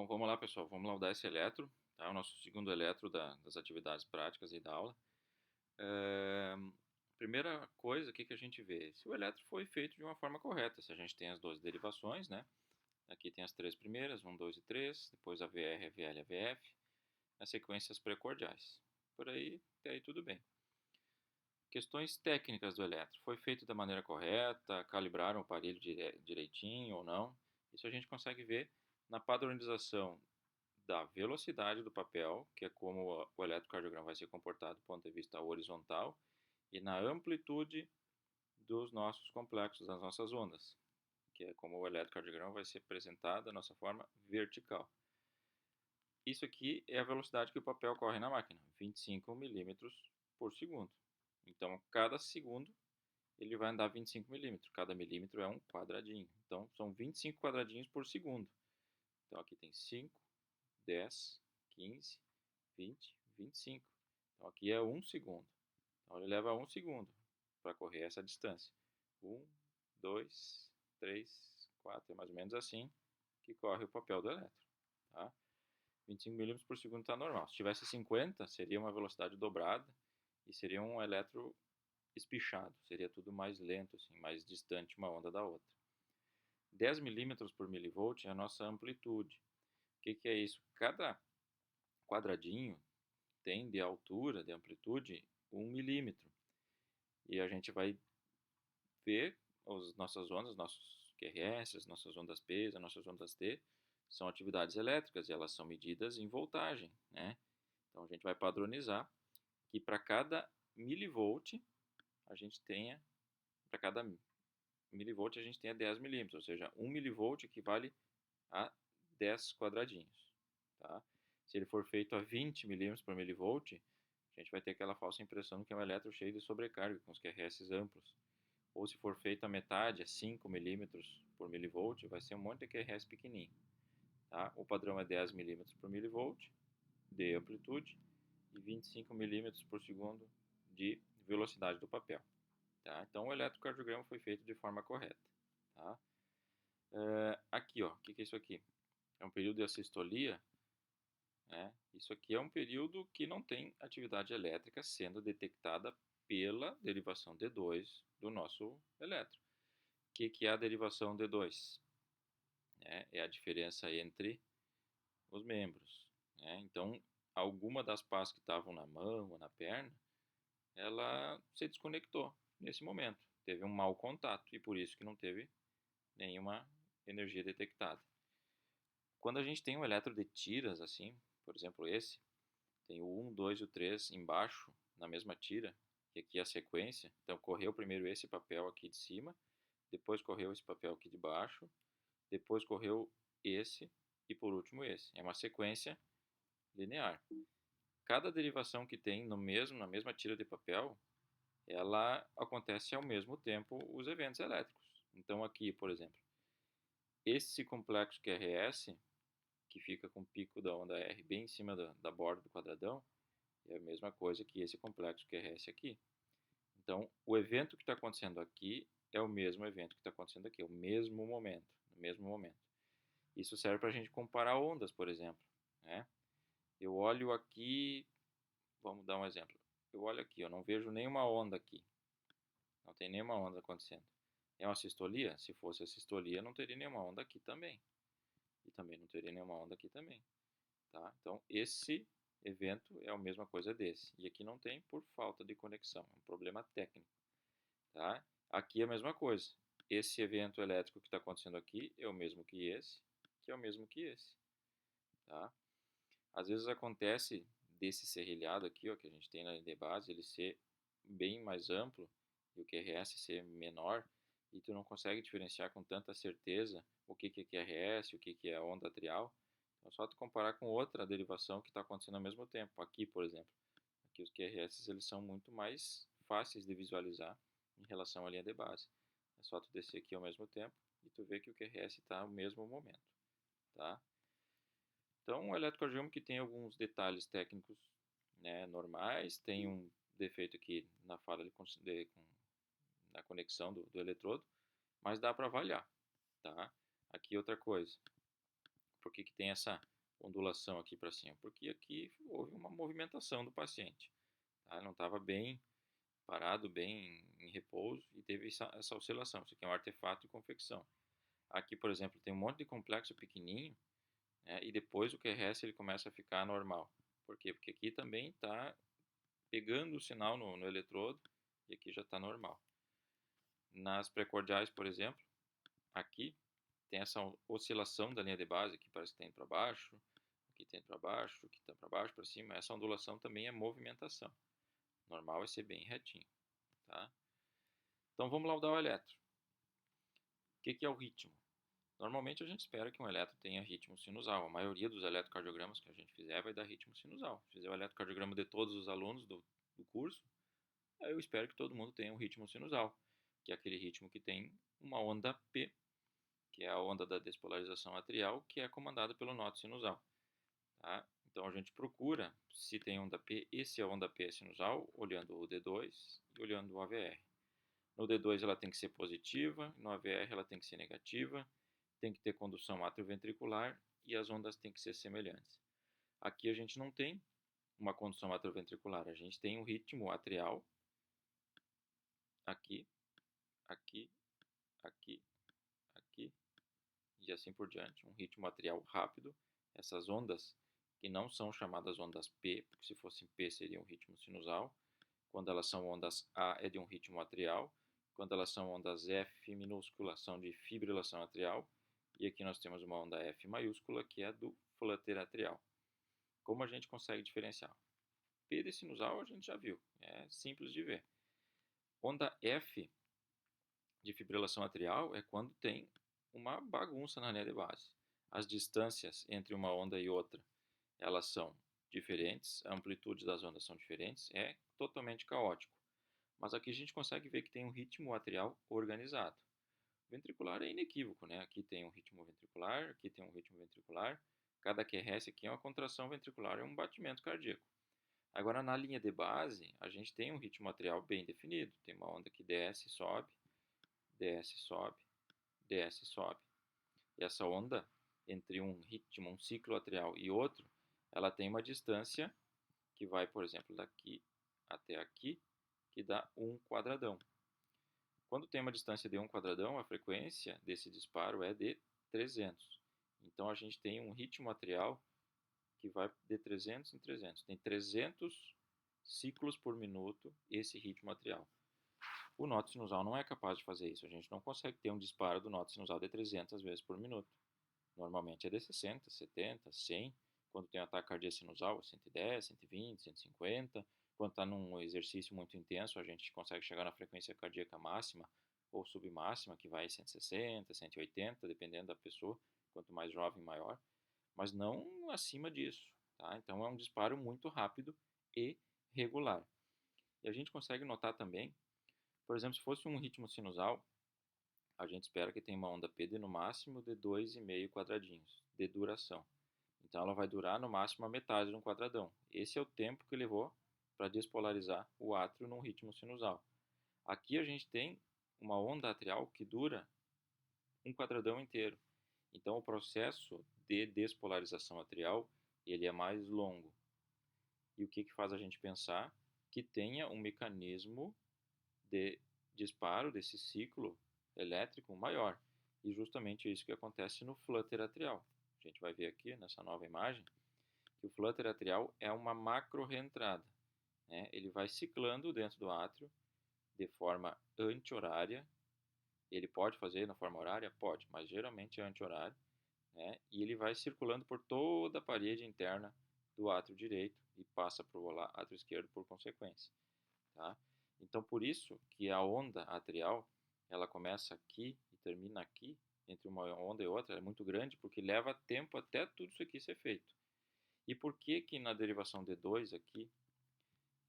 Bom, vamos lá, pessoal. Vamos laudar esse eletro, tá? O nosso segundo eletro das atividades práticas e da aula. Primeira coisa aqui que a gente vê, se o eletro foi feito de uma forma correta, se a gente tem as 12 derivações, né? Aqui tem as três primeiras, 1, 2 e 3, depois a VR, a VL e a VF, as sequências precordiais. Por aí, até aí tudo bem. Questões técnicas do eletro. Foi feito da maneira correta? Calibraram o aparelho direitinho ou não? Isso a gente consegue ver na padronização da velocidade do papel, que é como o eletrocardiograma vai ser comportado do ponto de vista horizontal, e na amplitude dos nossos complexos, das nossas ondas, que é como o eletrocardiograma vai ser apresentado da nossa forma vertical. Isso aqui é a velocidade que o papel corre na máquina, 25 milímetros por segundo. Então, cada segundo ele vai andar 25 milímetros. Cada milímetro é um quadradinho. Então, são 25 quadradinhos por segundo. Então, aqui tem 5, 10, 15, 20, 25. Então, aqui é 1 segundo. Então, ele leva 1 segundo para correr essa distância. 1, 2, 3, 4. É mais ou menos assim que corre o papel do eletro. Tá? 25 milímetros por segundo está normal. Se tivesse 50, seria uma velocidade dobrada e seria um eletro espichado. Seria tudo mais lento, assim, mais distante uma onda da outra. 10 milímetros por milivolt é a nossa amplitude. O que é isso? Cada quadradinho tem de altura, de amplitude, 1 milímetro. E a gente vai ver as nossas ondas, nossos QRS, as nossas ondas P, as nossas ondas T, são atividades elétricas e elas são medidas em voltagem, né? Então a gente vai padronizar que para cada milivolt a gente tenha, para cada milivolt a gente tenha 10 milímetros, ou seja, 1 milivolt equivale a 10 quadradinhos, tá? Se ele for feito a 20 milímetros por milivolt, a gente vai ter aquela falsa impressão que é um elétron cheio de sobrecarga, com os QRS amplos. Ou se for feito a metade, a 5 milímetros por milivolt, vai ser um monte de QRS pequenininho. Tá? O padrão é 10 milímetros por milivolt de amplitude e 25 milímetros por segundo de velocidade do papel. Tá? Então o eletrocardiograma foi feito de forma correta. Tá? Aqui, ó, o que é isso aqui? É um período de assistolia. Né? Isso aqui é um período que não tem atividade elétrica sendo detectada pela derivação D2 do nosso elétron. O que é a derivação D2? É a diferença entre os membros. Né? Então, alguma das pás que estavam na mão ou na perna, ela se desconectou nesse momento. Teve um mau contato e por isso que não teve nenhuma energia detectada. Quando a gente tem um eletro de tiras, assim, por exemplo esse, tem o 1, 2 e o 3 embaixo, na mesma tira, que aqui é a sequência. Então, correu primeiro esse papel aqui de cima, depois correu esse papel aqui de baixo, depois correu esse e por último esse. É uma sequência linear. Cada derivação que tem na mesma tira de papel, ela acontece ao mesmo tempo os eventos elétricos. Então aqui, por exemplo, esse complexo QRS, que fica com o pico da onda R bem em cima da borda do quadradão, é a mesma coisa que esse complexo QRS aqui. Então, o evento que está acontecendo aqui é o mesmo evento que está acontecendo aqui, é o mesmo momento, no mesmo momento. Isso serve para a gente comparar ondas, por exemplo. Né? Eu olho aqui, vamos dar um exemplo. Eu olho aqui, eu não vejo nenhuma onda aqui. Não tem nenhuma onda acontecendo. É uma sistolia? Se fosse a sistolia, não teria nenhuma onda aqui também. E também não teria nenhuma onda aqui também. Tá? Então, esse evento é a mesma coisa desse. E aqui não tem por falta de conexão. É um problema técnico. Tá? Aqui é a mesma coisa. Esse evento elétrico que está acontecendo aqui é o mesmo que é o mesmo que esse. Tá? Às vezes acontece desse serrilhado aqui, ó, que a gente tem na linha de base, ele ser bem mais amplo e o QRS ser menor, e tu não consegue diferenciar com tanta certeza o que é QRS, o que é onda atrial. Então é só tu comparar com outra derivação que está acontecendo ao mesmo tempo. Aqui, por exemplo, aqui os QRS eles são muito mais fáceis de visualizar em relação à linha de base. É só tu descer aqui ao mesmo tempo e tu vê que o QRS está ao mesmo momento. Tá? Então, o eletrocardiograma que tem alguns detalhes técnicos, né, normais, tem um defeito aqui na falha na conexão do eletrodo, mas dá para avaliar, tá? Aqui outra coisa, Por que tem essa ondulação aqui para cima? Porque aqui houve uma movimentação do paciente. Tá? Ele não estava bem parado, bem em repouso e teve essa oscilação. Isso aqui é um artefato de convecção. Aqui, por exemplo, tem um monte de complexo pequenininho, né, e depois o QRS ele começa a ficar normal. Por quê? Porque aqui também está pegando o sinal no eletrodo e aqui já está normal. Nas precordiais, por exemplo, aqui tem essa oscilação da linha de base, que parece que tem para baixo, aqui tem para baixo, aqui está para baixo, para cima. Essa ondulação também é movimentação. Normal é ser bem retinho. Tá? Então vamos laudar o eletro. O que é o ritmo? Normalmente a gente espera que um eletro tenha ritmo sinusal. A maioria dos eletrocardiogramas que a gente fizer vai dar ritmo sinusal. Se fizer o eletrocardiograma de todos os alunos do curso, eu espero que todo mundo tenha um ritmo sinusal, que é aquele ritmo que tem uma onda P, que é a onda da despolarização atrial, que é comandada pelo nó sinusal. Tá? Então a gente procura se tem onda P e se a onda P é sinusal, olhando o D2 e olhando o AVR. No D2 ela tem que ser positiva, no AVR ela tem que ser negativa, tem que ter condução atrioventricular e as ondas têm que ser semelhantes. Aqui a gente não tem uma condução atrioventricular, a gente tem um ritmo atrial, aqui, aqui, aqui, aqui, e assim por diante, um ritmo atrial rápido. Essas ondas que não são chamadas ondas P, porque se fossem P seria um ritmo sinusal. Quando elas são ondas A é de um ritmo atrial. Quando elas são ondas F minúscula são de fibrilação atrial. E aqui nós temos uma onda F maiúscula que é do flutter atrial. Como a gente consegue diferenciar? P de sinusal a gente já viu, é simples de ver. Onda F de fibrilação atrial é quando tem uma bagunça na linha de base. As distâncias entre uma onda e outra, elas são diferentes, a amplitude das ondas são diferentes, é totalmente caótico. Mas aqui a gente consegue ver que tem um ritmo atrial organizado. O ventricular é inequívoco, né? Aqui tem um ritmo ventricular, aqui tem um ritmo ventricular. Cada QRS aqui é uma contração ventricular, é um batimento cardíaco. Agora, na linha de base, a gente tem um ritmo atrial bem definido. Tem uma onda que desce, sobe, desce, sobe, desce, sobe. E essa onda, entre um ritmo, um ciclo atrial e outro, ela tem uma distância que vai, por exemplo, daqui até aqui, que dá um quadradão. Quando tem uma distância de um quadradão, a frequência desse disparo é de 300. Então a gente tem um ritmo atrial que vai de 300 em 300. Tem 300 ciclos por minuto esse ritmo atrial. O nó sinusal não é capaz de fazer isso. A gente não consegue ter um disparo do nó sinusal de 300 vezes por minuto. Normalmente é de 60, 70, 100. Quando tem um ataque cardíaco sinusal, 110, 120, 150. Quando está num exercício muito intenso, a gente consegue chegar na frequência cardíaca máxima ou submáxima, que vai 160, 180, dependendo da pessoa. Quanto mais jovem, maior. Mas não acima disso. Tá? Então é um disparo muito rápido e regular. E a gente consegue notar também, por exemplo, se fosse um ritmo sinusal, a gente espera que tenha uma onda P de no máximo de 2,5 quadradinhos de duração. Então ela vai durar no máximo a metade de um quadradão. Esse é o tempo que levou para despolarizar o átrio num ritmo sinusal. Aqui a gente tem uma onda atrial que dura um quadradão inteiro. Então o processo de despolarização atrial ele é mais longo. E o que faz a gente pensar? Que tenha um mecanismo de disparo desse ciclo elétrico maior. E justamente isso que acontece no flutter atrial. A gente vai ver aqui nessa nova imagem que o flutter atrial é uma macro reentrada. Né? Ele vai ciclando dentro do átrio de forma anti-horária. Ele pode fazer na forma horária? Pode, mas geralmente é anti-horário. Né? E ele vai circulando por toda a parede interna do átrio direito e passa para o átrio esquerdo por consequência. Tá? Então, por isso que a onda atrial, ela começa aqui e termina aqui, entre uma onda e outra, é muito grande, porque leva tempo até tudo isso aqui ser feito. E por que que na derivação D2 aqui,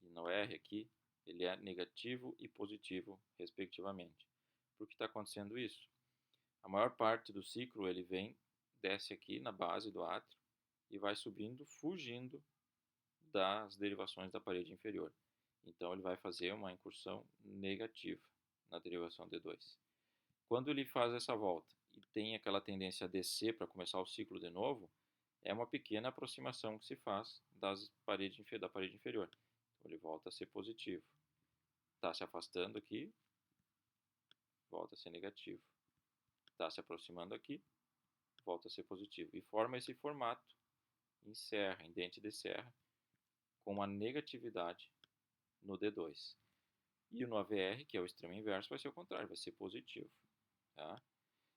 e no R aqui, ele é negativo e positivo, respectivamente? Por que está acontecendo isso? A maior parte do ciclo, ele desce aqui na base do átrio e vai subindo, fugindo das derivações da parede inferior. Então ele vai fazer uma incursão negativa na derivação D2. Quando ele faz essa volta e tem aquela tendência a descer para começar o ciclo de novo, é uma pequena aproximação que se faz da parede inferior. Então ele volta a ser positivo. Está se afastando aqui, volta a ser negativo. Está se aproximando aqui, volta a ser positivo. E forma esse formato em serra, em dente de serra, com uma negatividade no D2. E no AVR, que é o extremo inverso, vai ser o contrário, vai ser positivo. Tá?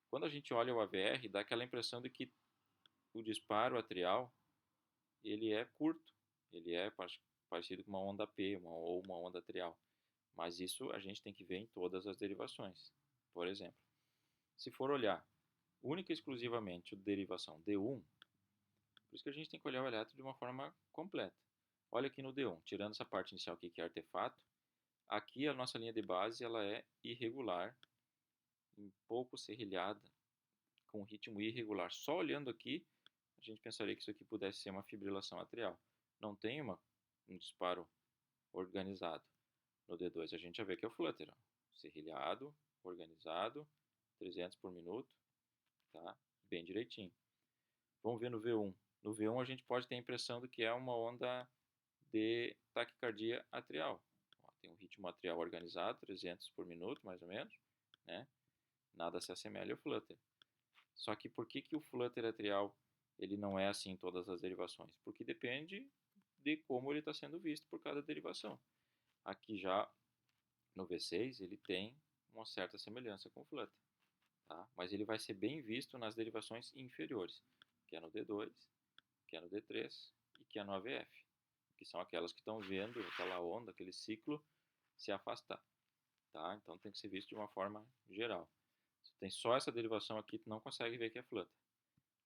Quando a gente olha o AVR, dá aquela impressão de que o disparo atrial ele é curto, ele é parecido com uma onda P ou uma onda atrial. Mas isso a gente tem que ver em todas as derivações. Por exemplo, se for olhar única e exclusivamente a derivação D1, por isso que a gente tem que olhar o elétron de uma forma completa. Olha aqui no D1, tirando essa parte inicial aqui que é artefato, aqui a nossa linha de base ela é irregular, um pouco serrilhada, com ritmo irregular. Só olhando aqui, a gente pensaria que isso aqui pudesse ser uma fibrilação atrial. Não tem um disparo organizado. No D2 a gente já vê que é o flutter, ó. Serrilhado, organizado, 300 por minuto, tá? Bem direitinho. Vamos ver no V1. No V1 a gente pode ter a impressão de que é uma onda de taquicardia atrial. Ó, tem um ritmo atrial organizado, 300 por minuto, mais ou menos, né? Nada se assemelha ao flutter. Só que por que o flutter atrial ele não é assim em todas as derivações? Porque depende de como ele está sendo visto por cada derivação. Aqui já no V6 ele tem uma certa semelhança com o flutter, tá? Mas ele vai ser bem visto nas derivações inferiores, que é no D2, que é no D3 e que é no AVF, que são aquelas que estão vendo aquela onda, aquele ciclo se afastar, tá? Então tem que ser visto de uma forma geral. Se tem só essa derivação aqui, tu não consegue ver que é flutter.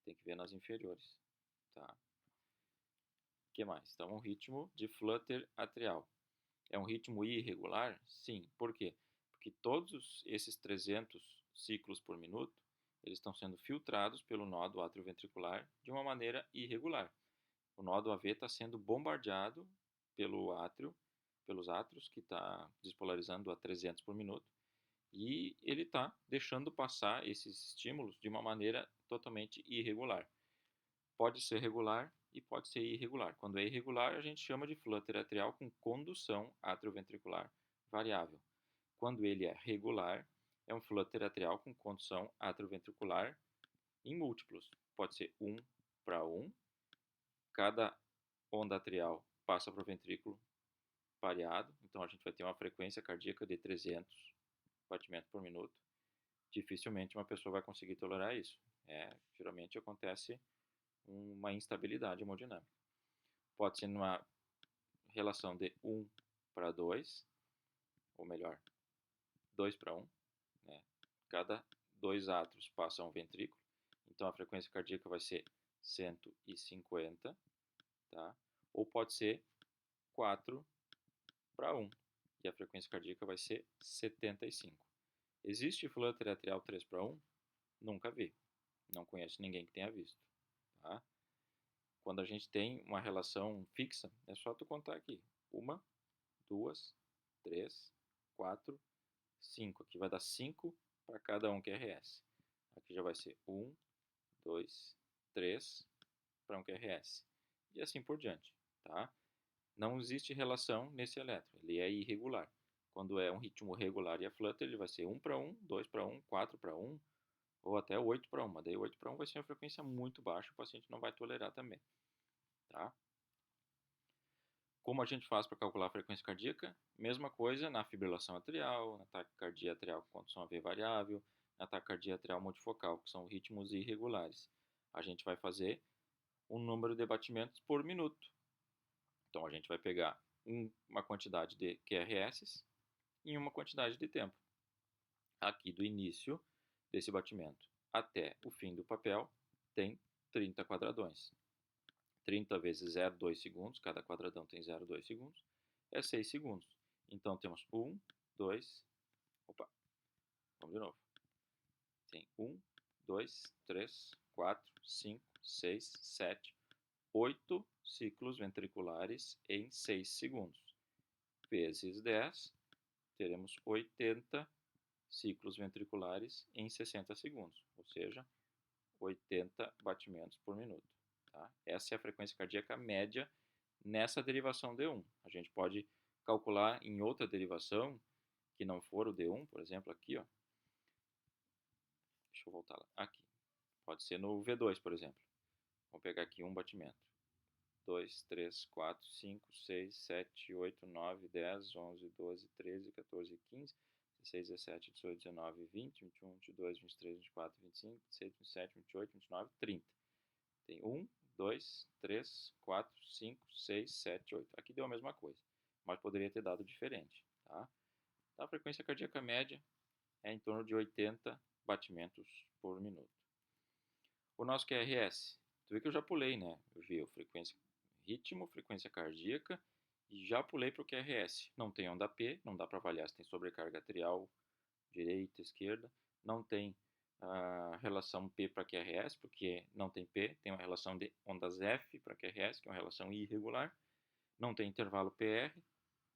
Tem que ver nas inferiores, tá? O que mais? Então, um ritmo de flutter atrial. É um ritmo irregular? Sim. Por quê? Porque todos esses 300 ciclos por minuto, eles estão sendo filtrados pelo nódo atrioventricular de uma maneira irregular. O nódo AV está sendo bombardeado pelo átrio, pelos átrios, que está despolarizando a 300 por minuto, e ele está deixando passar esses estímulos de uma maneira totalmente irregular. Pode ser regular e pode ser irregular. Quando é irregular, a gente chama de flutter atrial com condução atrioventricular variável. Quando ele é regular, é um flutter atrial com condução atrioventricular em múltiplos. Pode ser 1 para 1. Cada onda atrial passa para o ventrículo pareado. Então a gente vai ter uma frequência cardíaca de 300 batimentos por minuto. Dificilmente uma pessoa vai conseguir tolerar isso. Geralmente acontece uma instabilidade hemodinâmica. Pode ser numa relação de 1 para 2, ou melhor, 2 para 1. Né? Cada dois átrios passa um ventrículo, então a frequência cardíaca vai ser 150, tá? Ou pode ser 4 para 1, e a frequência cardíaca vai ser 75. Existe flutter atrial 3 para 1? Nunca vi. Não conheço ninguém que tenha visto. Tá? Quando a gente tem uma relação fixa, é só tu contar aqui. 1, 2, 3, 4, 5. Aqui vai dar 5 para cada um QRS. Aqui já vai ser 1, 2, 3 para um QRS. E assim por diante. Tá? Não existe relação nesse elétron. Ele é irregular. Quando é um ritmo regular e é flutter, ele vai ser 1 para 1, 2 para 1, 4 para 1, ou até 8 para 1. Mas daí 8 para 1 vai ser uma frequência muito baixa, o paciente não vai tolerar também. Tá? Como a gente faz para calcular a frequência cardíaca? Mesma coisa na fibrilação atrial, na taquicardia atrial com condução AV variável, na taquicardia atrial multifocal, que são ritmos irregulares. A gente vai fazer um número de batimentos por minuto. Então a gente vai pegar uma quantidade de QRS em uma quantidade de tempo. Aqui do início desse batimento até o fim do papel tem 30 quadradões. 30 vezes 0,2 segundos, cada quadradão tem 0,2 segundos, é 6 segundos. Então temos 1, 2, vamos de novo. Tem 1, 2, 3, 4, 5, 6, 7, 8 ciclos ventriculares em 6 segundos. Vezes 10, teremos 80 ciclos ventriculares em 60 segundos, ou seja, 80 batimentos por minuto. Tá? Essa é a frequência cardíaca média nessa derivação D1. A gente pode calcular em outra derivação, que não for o D1, por exemplo, aqui, ó. Deixa eu voltar lá. Aqui. Pode ser no V2, por exemplo. Vamos pegar aqui um batimento. 2, 3, 4, 5, 6, 7, 8, 9, 10, 11, 12, 13, 14, 15, 16, 17, 18, 19, 20, 21, 22, 23, 24, 25, 26, 27, 28, 29, 30. Tem 1, 2, 3, 4, 5, 6, 7, 8. Aqui deu a mesma coisa, mas poderia ter dado diferente. Tá? Então, a frequência cardíaca média é em torno de 80 batimentos por minuto. O nosso QRS, tu vê que eu já pulei, né? Eu vi ritmo, frequência cardíaca e já pulei para o QRS. Não tem onda P, não dá para avaliar se tem sobrecarga atrial, direita, esquerda. Não tem relação P para QRS, porque não tem P, tem uma relação de ondas F para QRS, que é uma relação irregular. Não tem intervalo PR,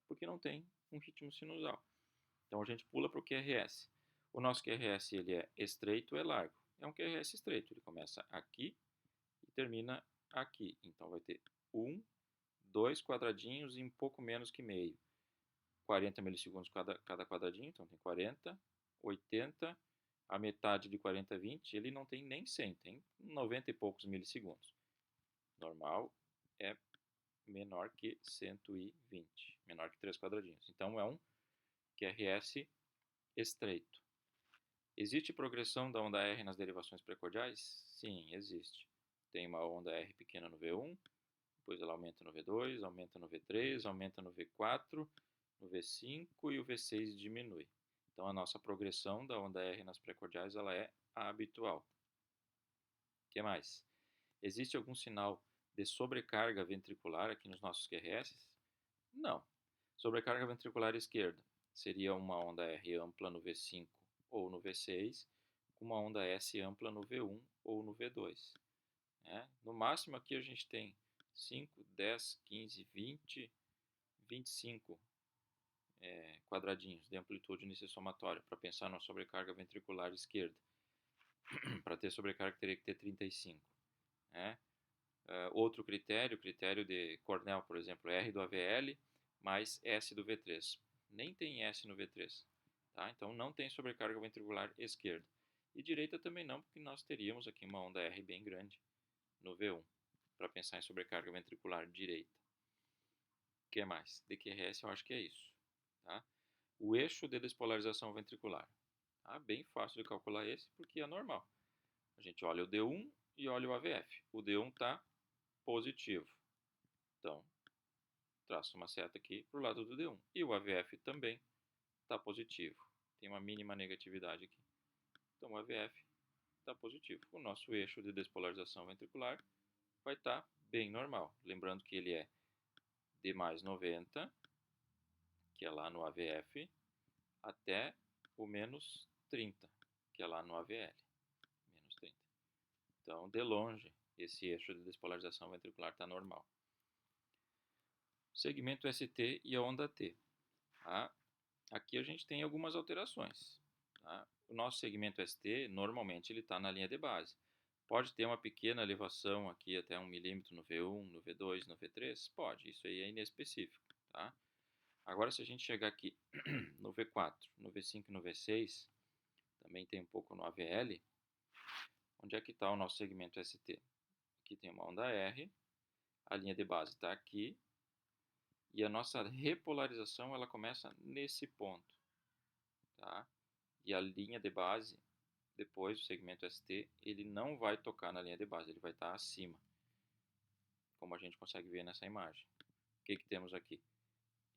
porque não tem um ritmo sinusal. Então a gente pula para o QRS. O nosso QRS ele é estreito ou é largo? É um QRS estreito, ele começa aqui e termina aqui. Então vai ter 2 quadradinhos e um pouco menos que meio. 40 milissegundos cada quadradinho, então tem 40, 80, a metade de 40 a 20, ele não tem nem 100, tem 90 e poucos milissegundos. Normal é menor que 120, menor que 3 quadradinhos. Então é um QRS estreito. Existe progressão da onda R nas derivações precordiais? Sim, existe. Tem uma onda R pequena no V1, depois ela aumenta no V2, aumenta no V3, aumenta no V4, no V5 e o V6 diminui. Então a nossa progressão da onda R nas precordiais ela é habitual. O que mais? Existe algum sinal de sobrecarga ventricular aqui nos nossos QRS? Não. Sobrecarga ventricular esquerda seria uma onda R ampla no V5 ou no V6, com uma onda S ampla no V1 ou no V2. No máximo aqui a gente tem 5, 10, 15, 20, 25 quadradinhos de amplitude unissomatória para pensar na sobrecarga ventricular esquerda. Para ter sobrecarga teria que ter 35. Outro critério, critério de Cornell, por exemplo, R do AVL mais S do V3. Nem tem S no V3. Tá? Então não tem sobrecarga ventricular esquerda. E direita também não, porque nós teríamos aqui uma onda R bem grande no V1, para pensar em sobrecarga ventricular direita. O que mais? DQRS eu acho que é isso. Tá? O eixo de despolarização ventricular. Tá? Bem fácil de calcular esse, porque é normal. A gente olha o D1 e olha o AVF. O D1 está positivo. Então, traço uma seta aqui para o lado do D1. E o AVF também está positivo. Tem uma mínima negatividade aqui. Então, o AVF está positivo. O nosso eixo de despolarização ventricular vai estar bem normal. Lembrando que ele é D mais 90, que é lá no AVF, até o menos 30, que é lá no AVL. Menos 30. Então, de longe, esse eixo de despolarização ventricular está normal. Segmento ST e a onda T. Tá? Aqui a gente tem algumas alterações. Tá? O nosso segmento ST, normalmente, ele está na linha de base. Pode ter uma pequena elevação aqui até 1 milímetro no V1, no V2, no V3? Pode, isso aí é inespecífico. Tá? Agora, se a gente chegar aqui no V4, no V5 e no V6, também tem um pouco no AVL, onde é que está o nosso segmento ST? Aqui tem uma onda R, a linha de base está aqui, e a nossa repolarização ela começa nesse ponto. Tá? E a linha de base, depois do segmento ST, ele não vai tocar na linha de base, ele vai estar acima, como a gente consegue ver nessa imagem. O que temos aqui?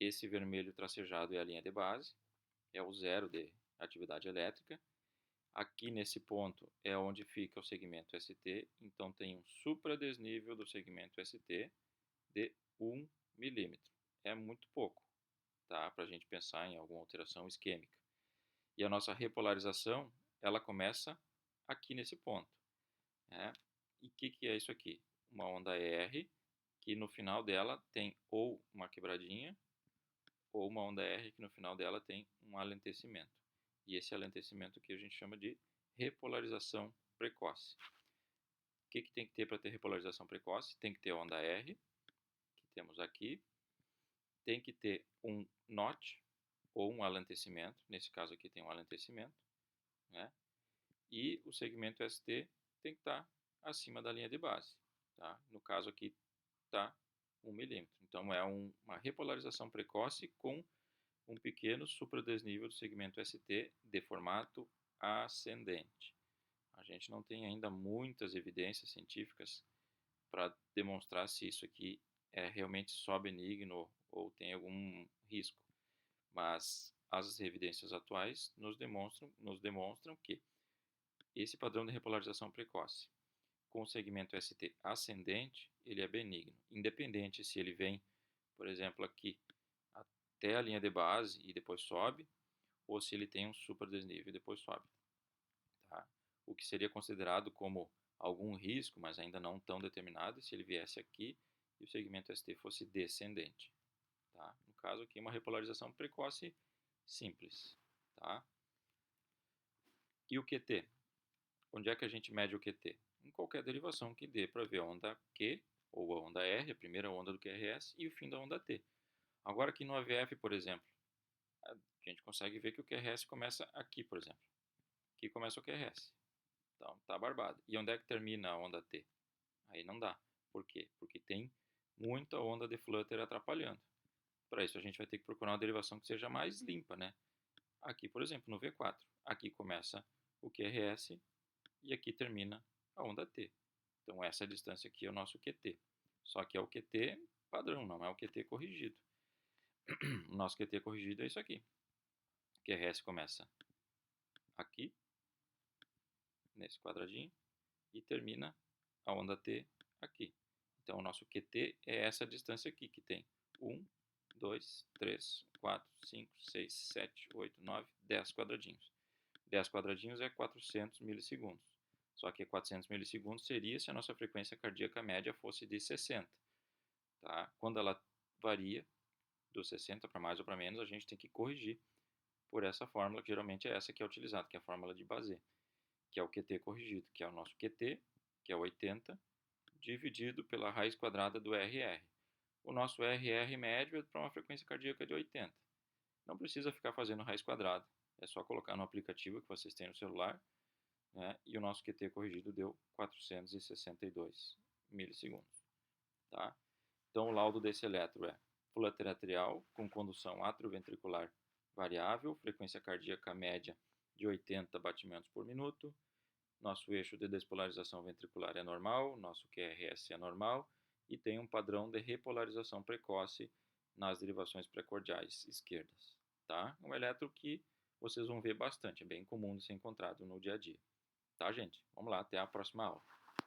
Esse vermelho tracejado é a linha de base, é o zero de atividade elétrica. Aqui nesse ponto é onde fica o segmento ST, então tem um supradesnível do segmento ST de 1 milímetro. É muito pouco, tá? Para a gente pensar em alguma alteração isquêmica. E a nossa repolarização, ela começa aqui nesse ponto. E o que é isso aqui? Uma onda R, que no final dela tem ou uma quebradinha, ou uma onda R, que no final dela tem um alentecimento. E esse alentecimento aqui a gente chama de repolarização precoce. O que tem que ter para ter repolarização precoce? Tem que ter onda R, que temos aqui. Tem que ter um notch, ou um alentecimento. Nesse caso aqui tem um alentecimento, né? E o segmento ST tem que estar acima da linha de base. Tá? No caso aqui está 1 milímetro. Então é uma repolarização precoce com um pequeno supradesnível do segmento ST de formato ascendente. A gente não tem ainda muitas evidências científicas para demonstrar se isso aqui é realmente só benigno ou tem algum risco. Mas as evidências atuais nos demonstram que esse padrão de repolarização precoce com o segmento ST ascendente, ele é benigno, independente se ele vem, por exemplo, aqui até a linha de base e depois sobe, ou se ele tem um superdesnível e depois sobe. Tá? O que seria considerado como algum risco, mas ainda não tão determinado, se ele viesse aqui e o segmento ST fosse descendente. Tá? No caso aqui, uma repolarização precoce simples. Tá? E o QT? Onde é que a gente mede o QT? Em qualquer derivação que dê para ver a onda Q, ou a onda R, a primeira onda do QRS, e o fim da onda T. Agora aqui no AVF, por exemplo, a gente consegue ver que o QRS começa aqui, por exemplo. Aqui começa o QRS. Então, tá barbado. E onde é que termina a onda T? Aí não dá. Por quê? Porque tem muita onda de flutter atrapalhando. Para isso a gente vai ter que procurar uma derivação que seja mais limpa, né? Aqui, por exemplo, no V4. Aqui começa o QRS e aqui termina a onda T. Então essa distância aqui é o nosso QT. Só que é o QT padrão, não é o QT corrigido. O nosso QT corrigido é isso aqui. O QRS começa aqui, nesse quadradinho, e termina a onda T aqui. Então o nosso QT é essa distância aqui, que tem 1, 2, 3, 4, 5, 6, 7, 8, 9, 10 quadradinhos. 10 quadradinhos é 400 milissegundos. Só que 400 milissegundos seria se a nossa frequência cardíaca média fosse de 60. Tá? Quando ela varia dos 60 para mais ou para menos, a gente tem que corrigir por essa fórmula, que geralmente é essa que é utilizada, que é a fórmula de Bazet, que é o QT corrigido, que é o nosso QT, que é 80, dividido pela raiz quadrada do RR. O nosso RR médio é para uma frequência cardíaca de 80. Não precisa ficar fazendo raiz quadrada, é só colocar no aplicativo que vocês têm no celular, né? E o nosso QT corrigido deu 462 milissegundos. Tá? Então o laudo desse eletro é flutter atrial com condução atrioventricular variável, frequência cardíaca média de 80 batimentos por minuto, nosso eixo de despolarização ventricular é normal, nosso QRS é normal e tem um padrão de repolarização precoce nas derivações precordiais esquerdas. Tá? Um eletro que vocês vão ver bastante, é bem comum de ser encontrado no dia a dia. Tá, gente? Vamos lá, até a próxima aula.